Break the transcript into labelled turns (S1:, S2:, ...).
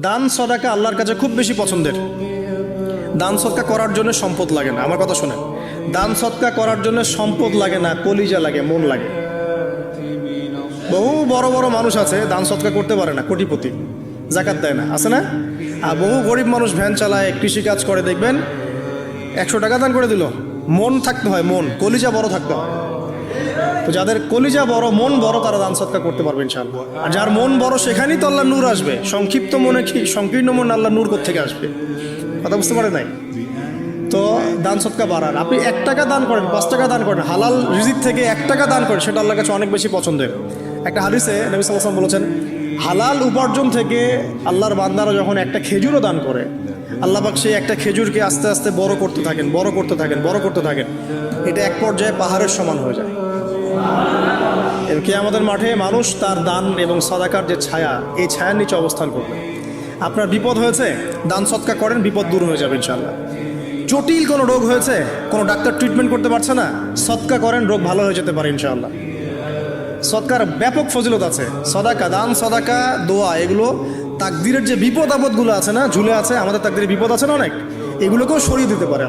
S1: দান সদাকা আল্লাহর কাছে খুব বেশি পছন্দের। দান সদকা করার জন্য সম্পদ লাগে না, আমার কথা শোনেন। দান সদকা করার জন্য সম্পদ লাগে না, কলিজা লাগে, মন লাগে। বহু বড় বড় মানুষ আছে দান সদকা করতে পারে না, কোটিপতি, জাকাত দেয় না, আছে না? আর বহু গরিব মানুষ ভ্যান চালায়, কৃষিকাজ করে, দেখবেন 100 টাকা দান করে দিল। মন থাকতে হয়, মন, কলিজা বড় থাকতে হয়। তো যাদের কলিজা বড়, মন বড়, তারা দান সদকা করতে পারবে ইনশাআল্লাহ। আর যার মন বড় সেখানেই তো আল্লাহ নূর আসবে। সংক্ষিপ্ত মনে কি, সংকীর্ণ মন আল্লাহ নূর কোত্থেকে আসবে? কথা বুঝতে পারে নাই? তো দান সদকা বাড়ান। আপনি 1 টাকা দান করেন, 5 টাকা দান করেন, হালাল রিজিক থেকে 1 টাকা দান করেন, সেটা আল্লাহর কাছে অনেক বেশি পছন্দের। একটা হাদিসে নবী সাল্লাল্লাহু আলাইহি ওয়াসাল্লাম বলেছেন, হালাল উপার্জন থেকে আল্লাহর বান্দারা যখন একটা খেজুরও দান করে, আল্লাহ পাক সেই একটা খেজুরকে আস্তে আস্তে বড় করতে থাকেন, বড় করতে থাকেন, বড় করতে থাকেন। এটা এক পর্যায়ে পাহাড়ের সমান হয়ে যায়। এবং কিয়ামতের মাঠে মানুষ তার দান এবং সাদাকার যে ছায়া, এই ছায়ার নিচে অবস্থান করবে। আপনার বিপদ হয়েছে, দান সদকা করেন, বিপদ দূর হয়ে যাবে ইনশাআল্লাহ। জটিল কোনো রোগ হয়েছে, কোনো ডাক্তার ট্রিটমেন্ট করতে পারছে না, সদকা করেন, রোগ ভালো হয়ে যেতে পারে ইনশাআল্লাহ। সদকার ব্যাপক ফজিলত আছে। সদাকা, দান সদাকা, দোয়া, এগুলো তাকদিরের যে বিপদ আপদগুলো আছে না, ঝুলে আছে, আমাদের তাকদিরে বিপদ আছে না অনেক, এগুলোকেও সরিয়ে দিতে পারে।